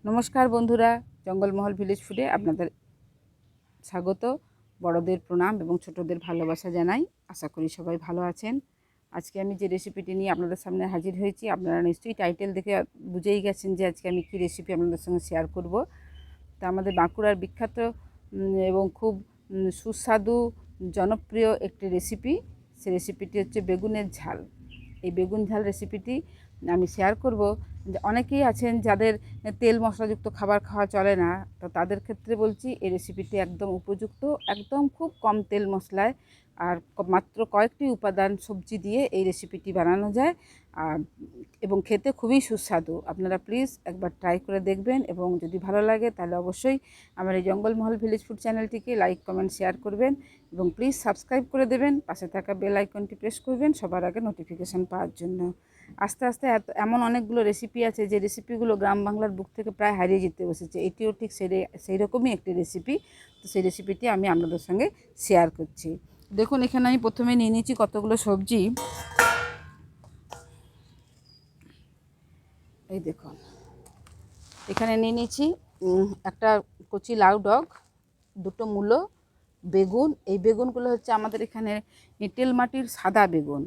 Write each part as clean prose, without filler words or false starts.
নমস্কার বন্ধুরা, জঙ্গলমহল ভিলেজ ফুডে আপনাদের স্বাগত। বড়দের প্রণাম এবং ছোটদের ভালোবাসা জানাই। আশা করি সবাই ভালো আছেন। আজকে আমি যে রেসিপিটি নিয়ে আপনাদের সামনে হাজির হয়েছি, আপনারা নিশ্চয়ই টাইটেল দেখে বুঝেই গেছেন যে আজকে আমি কী রেসিপি আপনাদের সঙ্গে শেয়ার করব। তা আমাদের বাঁকুড়ার বিখ্যাত এবং খুব সুস্বাদু জনপ্রিয় একটি রেসিপি। সেই রেসিপিটি হচ্ছে বেগুনের ঝাল। এই বেগুন ঝাল রেসিপিটি আমি শেয়ার করব। অনেকেই আছেন যাদের তেল মশলাযুক্ত খাবার খাওয়া চলে না, তো তাদের ক্ষেত্রে বলছি এই রেসিপিটি একদম উপযুক্ত। একদম খুব কম তেল মশলায় আর মাত্র কয়েকটি উপাদান সবজি দিয়ে এই রেসিপিটি বানানো যায় এবং খেতে খুবই সুস্বাদু। আপনারা প্লিজ একবার ট্রাই করে দেখবেন এবং যদি ভালো লাগে তাহলে অবশ্যই আমার এই জঙ্গলমহল ভিলেজ ফুড চ্যানেলটিকে লাইক, কমেন্ট, শেয়ার করবেন এবং প্লিজ সাবস্ক্রাইব করে দেবেন। পাশে থাকা বেল আইকনটি প্রেস করবেন সবার আগে নোটিফিকেশান পাওয়ার জন্য। আস্তে আস্তে এমন অনেকগুলো রেসিপি আছে যে রেসিপিগুলো গ্রাম বাংলার বুক থেকে প্রায় হারিয়ে যেতে বসেছে। এটিও ঠিক সেই রকমই একটি রেসিপি। তো সেই রেসিপিটি আমি আপনাদের সঙ্গে শেয়ার করছি। দেখুন, এখানে আমি প্রথমে নিয়ে নিয়েছি কতগুলো সবজি। এই দেখুন, এখানে নিয়ে নিয়েছি একটা কচি লাউ ডগ, দুটো মূলো, বেগুন। এই বেগুনগুলো হচ্ছে আমাদের এখানে এঁটেল মাটির সাদা বেগুন।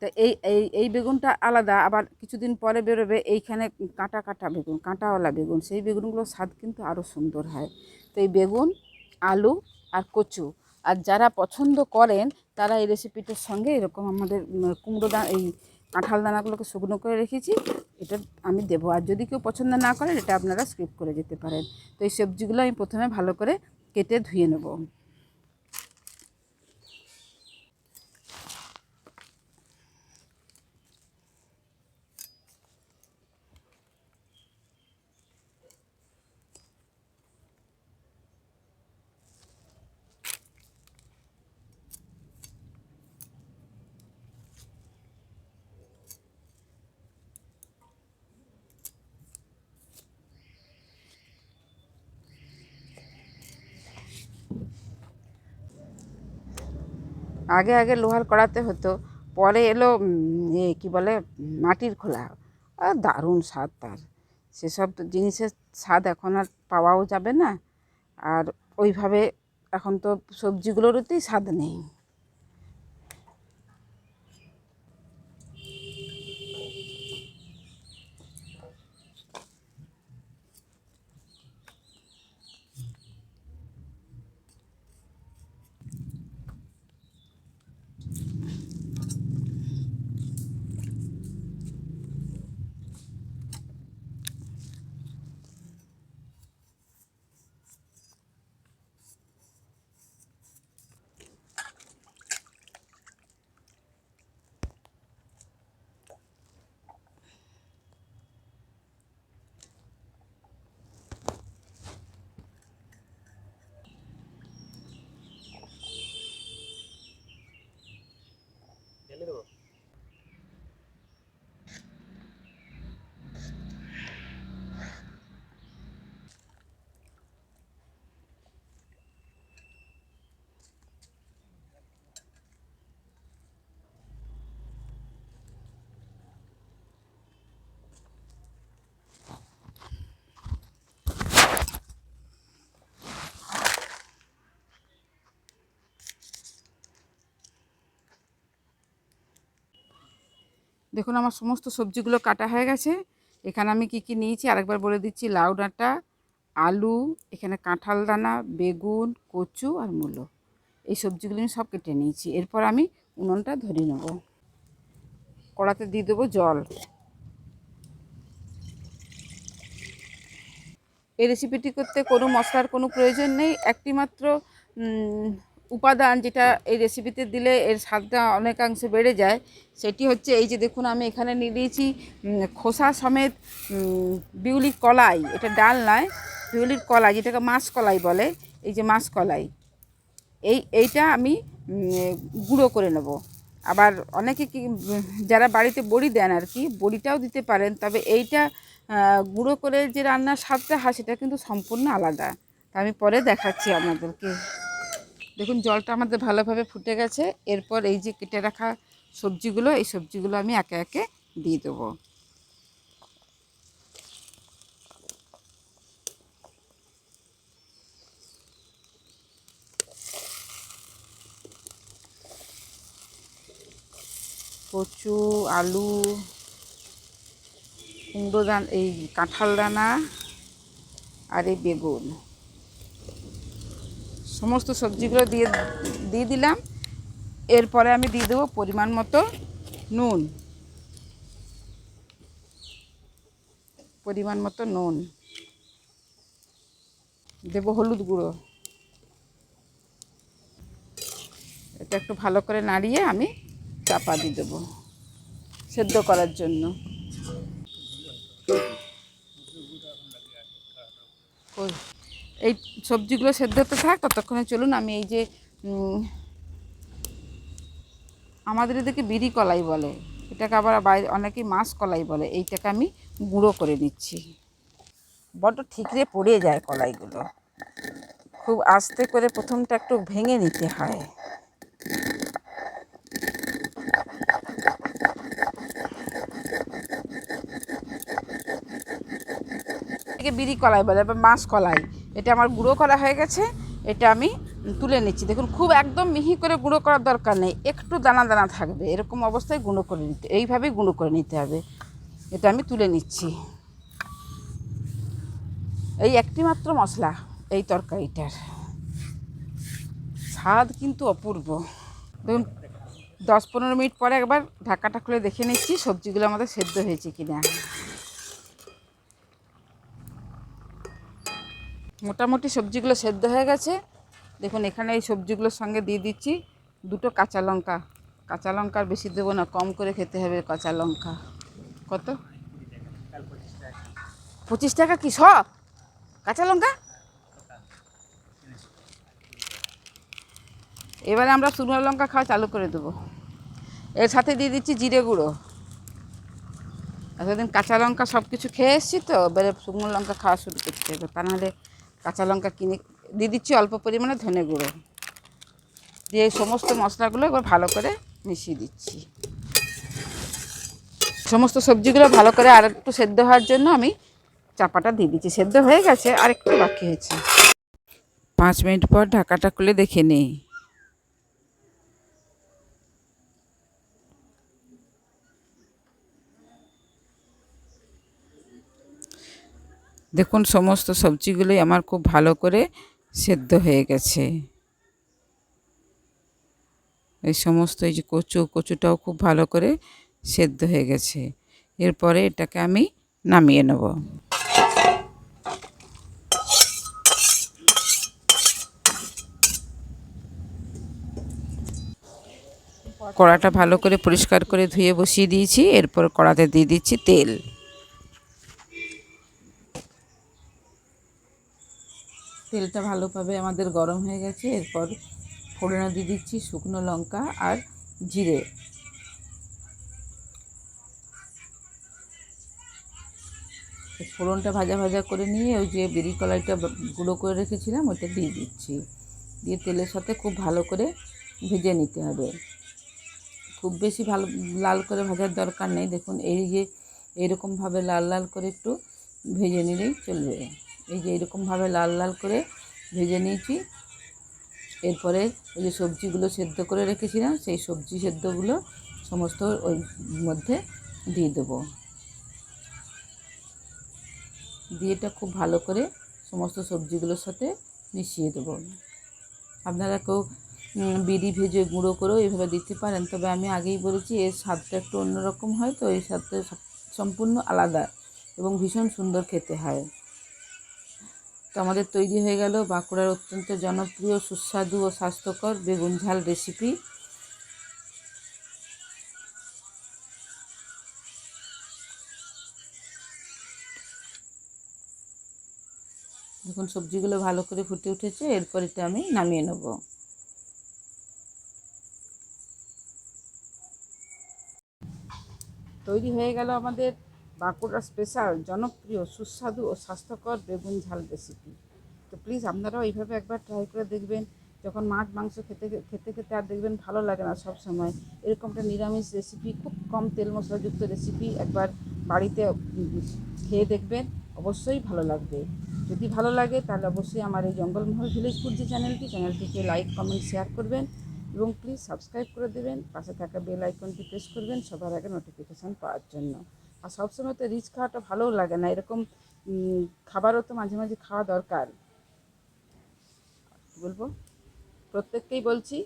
তো এই এই এই বেগুনটা আলাদা, আবার কিছুদিন পরে বেরোবে এইখানে কাঁটা কাঁটা বেগুন, কাঁটাওয়ালা বেগুন। সেই বেগুনগুলোর স্বাদ কিন্তু আরও সুন্দর হয়। তো এই বেগুন, আলু আর কচু। আর যারা পছন্দ করেন তারা এই রেসিপিটার সঙ্গে এরকম আমাদের কুমড়ো দানা, এই কাঁঠাল দানাগুলোকে শুকনো করে রেখেছি, এটা আমি দেবো। আর যদি কেউ পছন্দ না করেন এটা আপনারা স্কিপ করে যেতে পারেন। তো এই সবজিগুলো আমি প্রথমে ভালো করে কেটে ধুয়ে নেব। আগে আগে লোহার কড়াতে হতো, পরে এলো কী বলে মাটির খোলা। আর দারুণ স্বাদ তার। সেসব জিনিসের স্বাদ এখন আর পাওয়াও যাবে না। আর ওইভাবে এখন তো সবজিগুলোরতেই স্বাদ নেই। দেখুন, আমার সমস্ত সবজিগুলো কাটা হয়ে গেছে। এখানে আমি কি কি নিয়েছি আরেকবার বলে দিচ্ছি। লাউ ডাঁটা, আলু, এখানে কাঁঠাল দানা, বেগুন, কচু আর মূলো। এই সবজিগুলো আমি সব কেটে নিয়েছি। এরপর আমি উনুনটা ধরিয়ে নেব। কড়াতে দিয়ে দেবো জল। এই রেসিপিটি করতে কোনো মশলার কোনো প্রয়োজন নেই। একটি মাত্র উপাদান যেটা এই রেসিপিতে দিলে এর স্বাদটা অনেকাংশে বেড়ে যায়, সেটি হচ্ছে এই যে দেখুন, আমি এখানে নিয়ে নিয়েছি খোসা সমেত বিউলির কলাই। এটা ডাল নয়, বিউলির কলাই, যেটাকে মাসকলাই বলে। এই যে মাসকলাই, এইটা আমি গুঁড়ো করে নেব। আবার অনেকে কি যারা বাড়িতে বড়ি দেন আর কি, বড়িটাও দিতে পারেন। তবে এইটা গুঁড়ো করে যে রান্নার স্বাদটা হয় সেটা কিন্তু সম্পূর্ণ আলাদা। তা আমি পরে দেখাচ্ছি আপনাদেরকে। দেখুন, জলটা আমাদের ভালোভাবে ফুটে গেছে। এরপর এই যে কেটে রাখা সবজিগুলো, এই সবজিগুলো আমি একে একে দিয়ে দেবো। কচু, আলু, কুমড়ো দানা, এই কাঁঠাল দানা আর এই বেগুন, সমস্ত সবজিগুলো দিয়ে দিলাম। এরপরে আমি দিয়ে দেবো পরিমাণ মতো নুন, দেবো হলুদ গুঁড়ো। এটা একটু ভালো করে নাড়িয়ে আমি চাপা দিয়ে দেবো সেদ্ধ করার জন্য। এই সবজিগুলো সেদ্ধ হতে থাক, ততক্ষণে চলুন আমি এই যে আমাদের এদিকে বিড়ি কলাই বলে, এটাকে আবার বাইরে অনেকেই মাছ কলাই বলে, এইটাকে আমি গুঁড়ো করে নিচ্ছি। বড্ড ঠিকরে পড়ে যায় কলাইগুলো, খুব আস্তে করে প্রথমটা একটু ভেঙে নিতে হয়। বিড়ি কলাই বলে বা মাছ কলাই। এটা আমার গুঁড়ো করা হয়ে গেছে, এটা আমি তুলে নিচ্ছি। দেখুন খুব একদম মিহি করে গুঁড়ো করার দরকার নেই, একটু দানা দানা থাকবে, এরকম অবস্থায় গুঁড়ো করে নিতে, এইভাবেই গুঁড়ো করে নিতে হবে। এটা আমি তুলে নিচ্ছি। এই একটি মাত্র মশলা এই তরকারিটার, স্বাদ কিন্তু অপূর্ব। দেখুন 10-15 মিনিট পরে একবার ঢাকাটা খুলে দেখে নিচ্ছি সবজিগুলো আমাদের সেদ্ধ হয়েছে কিনা। মোটামুটি সবজিগুলো সেদ্ধ হয়ে গেছে। দেখুন এখানে এই সবজিগুলোর সঙ্গে দিয়ে দিচ্ছি 2টো কাঁচা লঙ্কা। কাঁচা লঙ্কা আর বেশি দেবো না, কম করে খেতে হবে কাঁচা লঙ্কা। কত? 25 টাকা কি কাঁচা লঙ্কা? এবারে আমরা শুকনো লঙ্কা খাওয়া চালু করে দেবো। এর সাথে দিয়ে দিচ্ছি জিরে গুঁড়ো। এতদিন কাঁচা লঙ্কা সব কিছু খেয়ে এসেছি, তো এবারে শুকনো লঙ্কা খাওয়া শুরু করতে হবে, তা নাহলে কাঁচা লঙ্কা কিনে দিয়ে দিচ্ছি। অল্প পরিমাণে ধনে গুঁড়ো দিয়ে এই সমস্ত মশলাগুলো এবার ভালো করে মিশিয়ে দিচ্ছি। সমস্ত সবজিগুলো ভালো করে আর একটু সেদ্ধ হওয়ার জন্য আমি চাপাটা দিয়ে দিচ্ছি। সেদ্ধ হয়ে গেছে, আর একটু বাকি হয়েছে। 5 মিনিট পর ঢাকাটা খুলে দেখে নিই। দেখুন সমস্ত সবজিগুলোই আমার খুব ভালো করে সেদ্ধ হয়ে গেছে। এই সমস্ত এই যে কচুটাও খুব ভালো করে সেদ্ধ হয়ে গেছে। এরপরে এটাকে আমি নামিয়ে নেব। কড়াটা ভালো করে পরিষ্কার করে ধুয়ে বসিয়ে দিয়েছি। এরপর কড়াতে দিয়ে দিচ্ছি তেল। তেলটা ভালোভাবে আমাদের গরম হয়ে গেছে। এরপর ফোড়নে দিয়ে দিচ্ছি শুকনো লঙ্কা আর জিরে। ফোড়নটা ভাজা ভাজা করে নিয়ে ওই যে বিড়ি কলাইটা গুঁড়ো করে রেখেছিলাম ওইটা দিয়ে দিচ্ছি। দিয়ে তেলের সাথে খুব ভালো করে ভেজে নিতে হবে। খুব বেশি ভালো লাল করে ভাজার দরকার নেই। দেখুন এই যে এরকমভাবে লাল লাল করে একটু ভেজে নিলেই চলবে। এই যে এরকমভাবে লাল লাল করে ভেজে নিয়েছি। এরপরে ওই যে সবজিগুলো সেদ্ধ করে রেখেছিলাম, সেই সবজি সেদ্ধগুলো সমস্ত ওই মধ্যে দিয়ে দেবো। দিয়ে এটা খুব ভালো করে সমস্ত সবজিগুলোর সাথে মিশিয়ে দেবো। আপনারা কেউ বিড়ি ভেজে গুঁড়ো করেও এইভাবে দিতে পারেন, তবে আমি আগেই বলেছি এর স্বাদটা একটু অন্যরকম হয়, তো এই স্বাদটা সম্পূর্ণ আলাদা এবং ভীষণ সুন্দর খেতে হয়। তো আমাদের তৈরি হয়ে গেল বাঁকুড়ার অত্যন্ত জনপ্রিয় সুস্বাদু ও স্বাস্থ্যকর বেগুন ঝাল রেসিপি। দেখুন সবজিগুলো ভালো করে ফুটে উঠেছে। এরপর এটা আমি নামিয়ে নেব। তৈরি হয়ে গেল আমাদের বাঁকুড়া স্পেশাল জনপ্রিয় সুস্বাদু ও স্বাস্থ্যকর বেগুন ঝাল রেসিপি। তো প্লিজ আপনারাও এইভাবে একবার ট্রাই করে দেখবেন। যখন মাছ মাংস খেতে খেতে খেতে আর দেখবেন ভালো লাগে না সব সময়, এরকম একটা নিরামিষ রেসিপি, খুব কম তেল মশলাযুক্ত রেসিপি একবার বাড়িতে খেয়ে দেখবেন, অবশ্যই ভালো লাগবে। যদি ভালো লাগে তাহলে অবশ্যই আমার এই জঙ্গলমহল ভিলেজ ফুড যে চ্যানেলটিকে লাইক কমেন্ট শেয়ার করবেন এবং প্লিজ সাবস্ক্রাইব করে দেবেন, পাশে থাকা বেল আইকনটি প্রেস করবেন সবার আগে নোটিফিকেশান পাওয়ার জন্য। আর সবসময় তো রিচ খাওয়াটা ভালোও লাগে না, এরকম খাবারও তো মাঝে মাঝে খাওয়া দরকার। বলবো প্রত্যেককেই বলছি,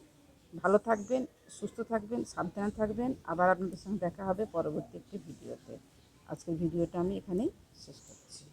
ভালো থাকবেন, সুস্থ থাকবেন, সাবধানে থাকবেন। আবার আপনাদের সঙ্গে দেখা হবে পরবর্তী একটি ভিডিওতে। আজকের ভিডিওটা আমি এখানেই শেষ করছি।